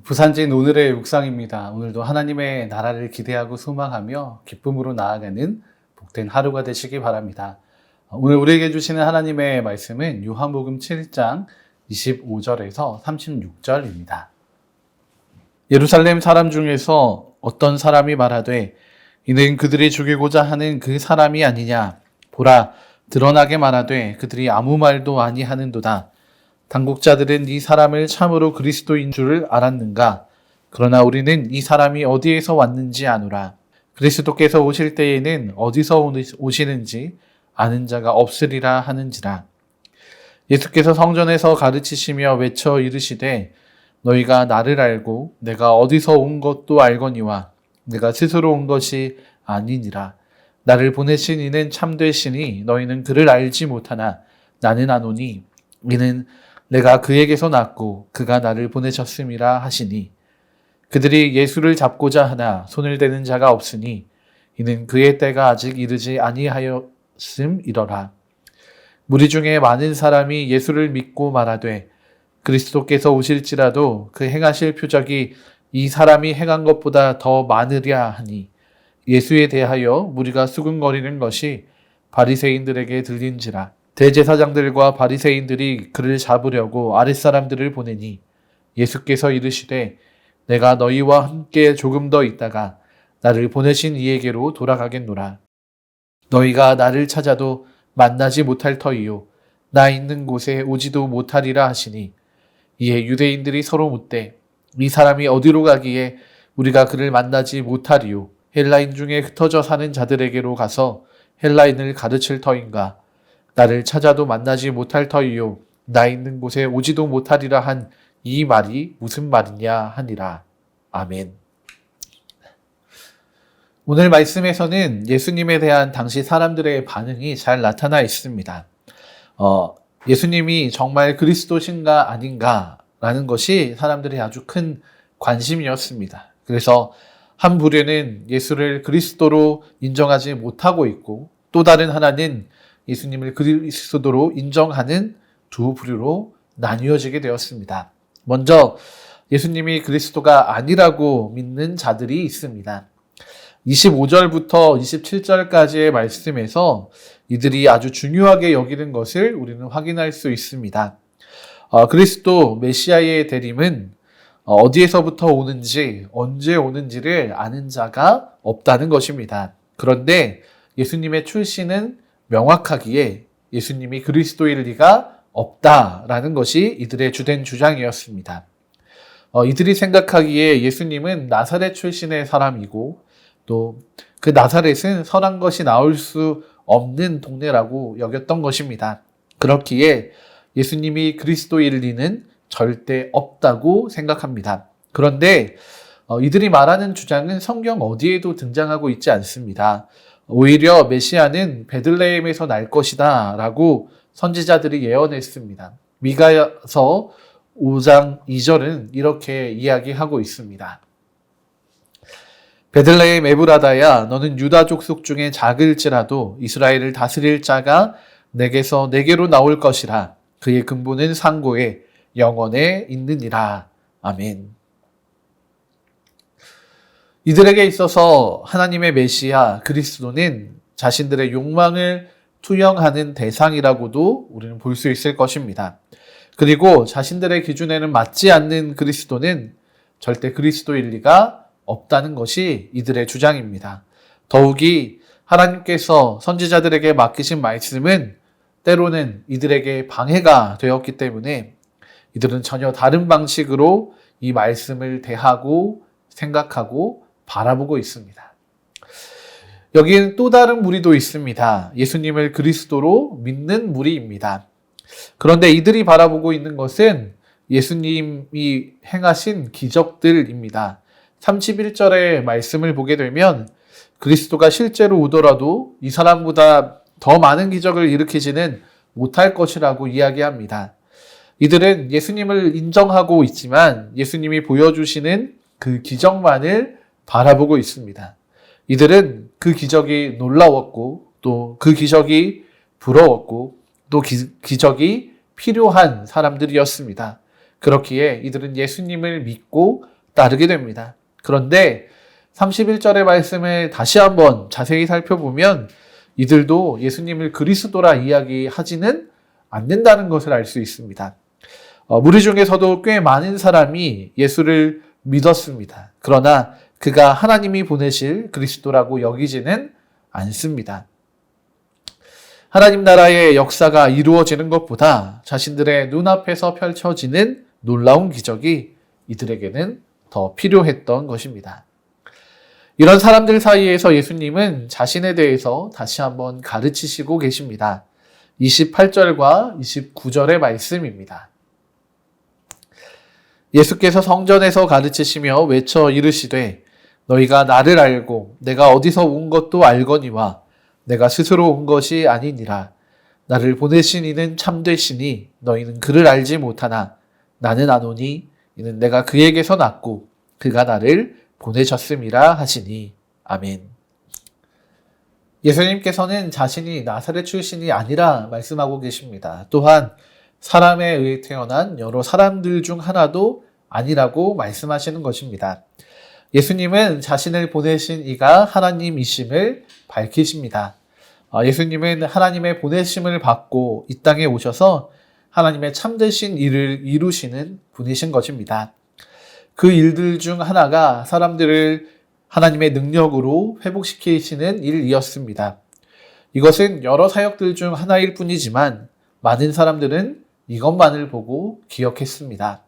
부산진 오늘의 묵상입니다. 오늘도 하나님의 나라를 기대하고 소망하며 기쁨으로 나아가는 복된 하루가 되시기 바랍니다. 오늘 우리에게 주시는 하나님의 말씀은 요한복음 7장 25절에서 36절입니다. 예루살렘 사람 중에서 어떤 사람이 말하되 이는 그들이 죽이고자 하는 그 사람이 아니냐. 보라, 드러나게 말하되 그들이 아무 말도 아니하는도다. 당국자들은 이 사람을 참으로 그리스도인 줄을 알았는가? 그러나 우리는 이 사람이 어디에서 왔는지 아노라. 그리스도께서 오실 때에는 어디서 오시는지 아는 자가 없으리라 하는지라. 예수께서 성전에서 가르치시며 외쳐 이르시되 너희가 나를 알고 내가 어디서 온 것도 알거니와 내가 스스로 온 것이 아니니라. 나를 보내신 이는 참되시니 너희는 그를 알지 못하나 나는 아노니 이는 내가 그에게서 났고 그가 나를 보내셨음이라 하시니 그들이 예수를 잡고자 하나 손을 대는 자가 없으니 이는 그의 때가 아직 이르지 아니하였음이러라. 무리 중에 많은 사람이 예수를 믿고 말하되 그리스도께서 오실지라도 그 행하실 표적이 이 사람이 행한 것보다 더 많으랴 하니 예수에 대하여 무리가 수군거리는 것이 바리새인들에게 들린지라. 대제사장들과 바리새인들이 그를 잡으려고 아랫사람들을 보내니 예수께서 이르시되 내가 너희와 함께 조금 더 있다가 나를 보내신 이에게로 돌아가겠노라. 너희가 나를 찾아도 만나지 못할 터이요 나 있는 곳에 오지도 못하리라 하시니 이에 유대인들이 서로 묻되 이 사람이 어디로 가기에 우리가 그를 만나지 못하리요 헬라인 중에 흩어져 사는 자들에게로 가서 헬라인을 가르칠 터인가? 나를 찾아도 만나지 못할 터이요 나 있는 곳에 오지도 못하리라 한 이 말이 무슨 말이냐 하니라. 아멘. 오늘 말씀에서는 예수님에 대한 당시 사람들의 반응이 잘 나타나 있습니다. 예수님이 정말 그리스도신가 아닌가라는 것이 사람들의 아주 큰 관심이었습니다. 그래서 한 부류는 예수를 그리스도로 인정하지 못하고 있고 또 다른 하나는 예수님을 그리스도로 인정하는 두 부류로 나뉘어지게 되었습니다. 먼저 예수님이 그리스도가 아니라고 믿는 자들이 있습니다. 25절부터 27절까지의 말씀에서 이들이 아주 중요하게 여기는 것을 우리는 확인할 수 있습니다. 그리스도 메시아의 대림은 어디에서부터 오는지 언제 오는지를 아는 자가 없다는 것입니다. 그런데 예수님의 출신은 명확하기에 예수님이 그리스도일 리가 없다라는 것이 이들의 주된 주장이었습니다. 이들이 생각하기에 예수님은 나사렛 출신의 사람이고 또 그 나사렛은 선한 것이 나올 수 없는 동네라고 여겼던 것입니다. 그렇기에 예수님이 그리스도일 리는 절대 없다고 생각합니다. 그런데 이들이 말하는 주장은 성경 어디에도 등장하고 있지 않습니다. 오히려 메시아는 베들레헴에서 날 것이다 라고 선지자들이 예언했습니다. 미가서 5장 2절은 이렇게 이야기하고 있습니다. 베들레헴 에브라다야 너는 유다 족속 중에 작을지라도 이스라엘을 다스릴 자가 내게로 나올 것이라. 그의 근본은 상고에 영원에 있느니라. 아멘. 이들에게 있어서 하나님의 메시아 그리스도는 자신들의 욕망을 투영하는 대상이라고도 우리는 볼 수 있을 것입니다. 그리고 자신들의 기준에는 맞지 않는 그리스도는 절대 그리스도일 리가 없다는 것이 이들의 주장입니다. 더욱이 하나님께서 선지자들에게 맡기신 말씀은 때로는 이들에게 방해가 되었기 때문에 이들은 전혀 다른 방식으로 이 말씀을 대하고 생각하고 바라보고 있습니다. 여기에는 또 다른 무리도 있습니다. 예수님을 그리스도로 믿는 무리입니다. 그런데 이들이 바라보고 있는 것은 예수님이 행하신 기적들입니다. 31절의 말씀을 보게 되면 그리스도가 실제로 오더라도 이 사람보다 더 많은 기적을 일으키지는 못할 것이라고 이야기합니다. 이들은 예수님을 인정하고 있지만 예수님이 보여주시는 그 기적만을 바라보고 있습니다. 이들은 그 기적이 놀라웠고 또 그 기적이 부러웠고 또 기적이 필요한 사람들이었습니다. 그렇기에 이들은 예수님을 믿고 따르게 됩니다. 그런데 31절의 말씀을 다시 한번 자세히 살펴보면 이들도 예수님을 그리스도라 이야기하지는 않는다는 것을 알 수 있습니다. 무리 중에서도 꽤 많은 사람이 예수를 믿었습니다. 그러나 그가 하나님이 보내실 그리스도라고 여기지는 않습니다. 하나님 나라의 역사가 이루어지는 것보다 자신들의 눈앞에서 펼쳐지는 놀라운 기적이 이들에게는 더 필요했던 것입니다. 이런 사람들 사이에서 예수님은 자신에 대해서 다시 한번 가르치시고 계십니다. 28절과 29절의 말씀입니다. 예수께서 성전에서 가르치시며 외쳐 이르시되 너희가 나를 알고 내가 어디서 온 것도 알거니와 내가 스스로 온 것이 아니니라. 나를 보내신 이는 참되시니 너희는 그를 알지 못하나 나는 아노니 이는 내가 그에게서 났고 그가 나를 보내셨음이라 하시니. 아멘. 예수님께서는 자신이 나사렛 출신이 아니라 말씀하고 계십니다. 또한 사람에 의해 태어난 여러 사람들 중 하나도 아니라고 말씀하시는 것입니다. 예수님은 자신을 보내신 이가 하나님이심을 밝히십니다. 예수님은 하나님의 보내심을 받고 이 땅에 오셔서 하나님의 참되신 일을 이루시는 분이신 것입니다. 그 일들 중 하나가 사람들을 하나님의 능력으로 회복시키시는 일이었습니다. 이것은 여러 사역들 중 하나일 뿐이지만 많은 사람들은 이것만을 보고 기억했습니다.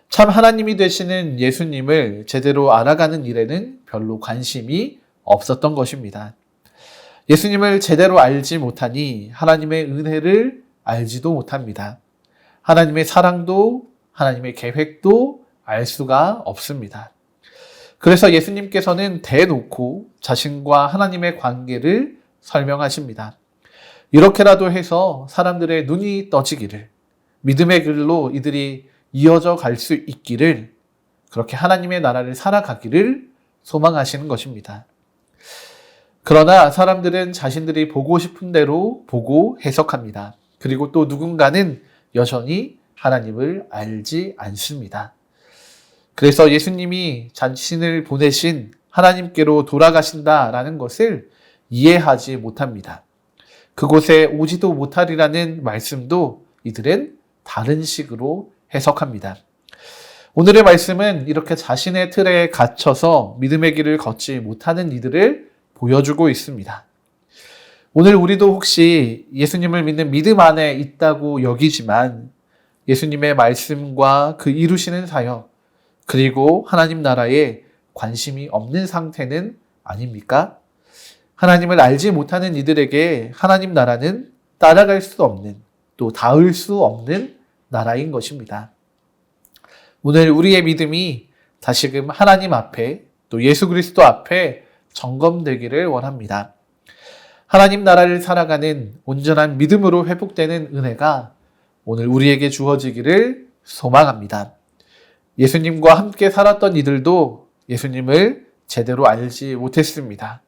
참 하나님이 되시는 예수님을 제대로 알아가는 일에는 별로 관심이 없었던 것입니다. 예수님을 제대로 알지 못하니 하나님의 은혜를 알지도 못합니다. 하나님의 사랑도 하나님의 계획도 알 수가 없습니다. 그래서 예수님께서는 대놓고 자신과 하나님의 관계를 설명하십니다. 이렇게라도 해서 사람들의 눈이 떠지기를, 믿음의 길로 이들이 이어져 갈 수 있기를, 그렇게 하나님의 나라를 살아가기를 소망하시는 것입니다. 그러나 사람들은 자신들이 보고 싶은 대로 보고 해석합니다. 그리고 또 누군가는 여전히 하나님을 알지 않습니다. 그래서 예수님이 자신을 보내신 하나님께로 돌아가신다라는 것을 이해하지 못합니다. 그곳에 오지도 못하리라는 말씀도 이들은 다른 식으로 해석합니다. 오늘의 말씀은 이렇게 자신의 틀에 갇혀서 믿음의 길을 걷지 못하는 이들을 보여주고 있습니다. 오늘 우리도 혹시 예수님을 믿는 믿음 안에 있다고 여기지만 예수님의 말씀과 그 이루시는 사역, 그리고 하나님 나라에 관심이 없는 상태는 아닙니까? 하나님을 알지 못하는 이들에게 하나님 나라는 따라갈 수 없는, 또 닿을 수 없는 나라인 것입니다. 오늘 우리의 믿음이 다시금 하나님 앞에, 또 예수 그리스도 앞에 점검되기를 원합니다. 하나님 나라를 살아가는 온전한 믿음으로 회복되는 은혜가 오늘 우리에게 주어지기를 소망합니다. 예수님과 함께 살았던 이들도 예수님을 제대로 알지 못했습니다.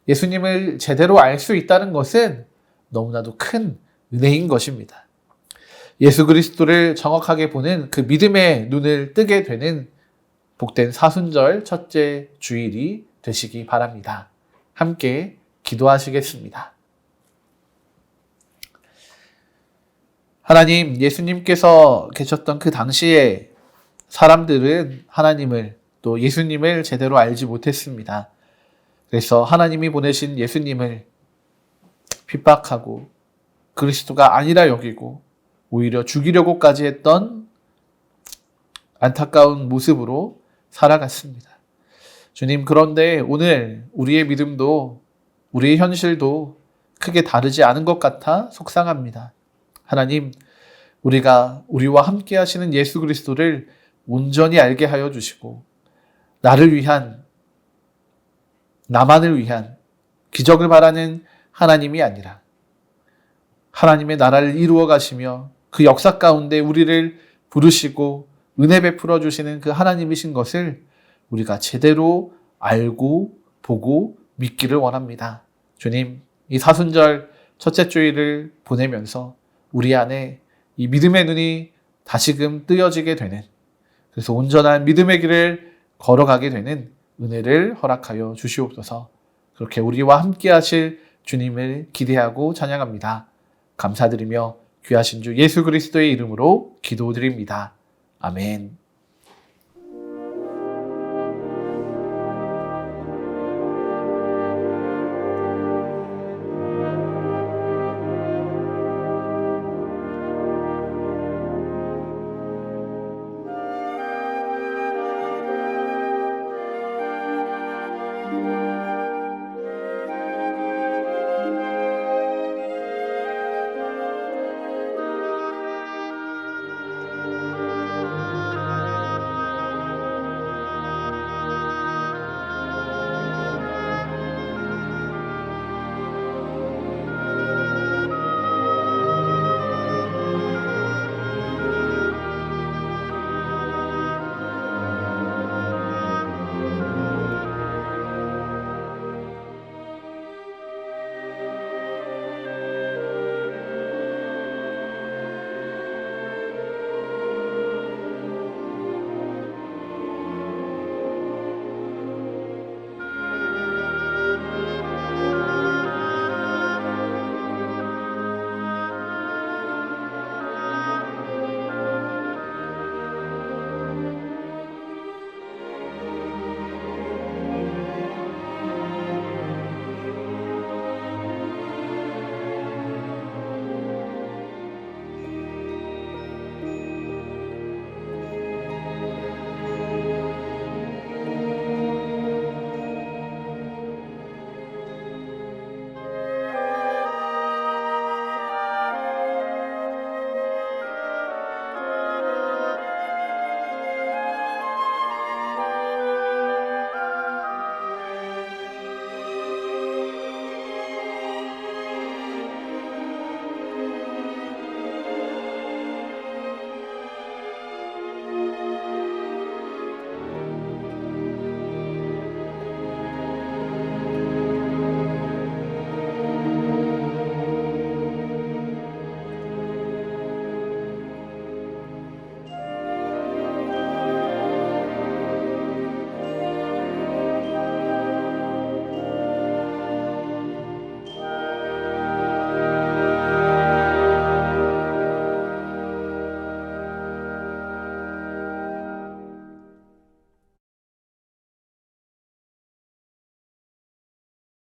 예수님을 제대로 알 수 있다는 것은 너무나도 큰 은혜인 것입니다. 예수 그리스도를 정확하게 보는 그 믿음의 눈을 뜨게 되는 복된 사순절 첫째 주일이 되시기 바랍니다. 함께 기도하시겠습니다. 하나님, 예수님께서 계셨던 그 당시에 사람들은 하나님을, 또 예수님을 제대로 알지 못했습니다. 그래서 하나님이 보내신 예수님을 핍박하고 그리스도가 아니라 여기고 오히려 죽이려고까지 했던 안타까운 모습으로 살아갔습니다. 주님, 그런데 오늘 우리의 믿음도, 우리의 현실도 크게 다르지 않은 것 같아 속상합니다. 하나님, 우리와 함께 하시는 예수 그리스도를 온전히 알게 하여 주시고 나를 위한, 나만을 위한 기적을 바라는 하나님이 아니라 하나님의 나라를 이루어 가시며 그 역사 가운데 우리를 부르시고 은혜 베풀어 주시는 그 하나님이신 것을 우리가 제대로 알고 보고 믿기를 원합니다. 주님, 이 사순절 첫째 주일을 보내면서 우리 안에 이 믿음의 눈이 다시금 뜨여지게 되는, 그래서 온전한 믿음의 길을 걸어가게 되는 은혜를 허락하여 주시옵소서. 그렇게 우리와 함께 하실 주님을 기대하고 찬양합니다. 감사드리며 귀하신 주 예수 그리스도의 이름으로 기도드립니다. 아멘.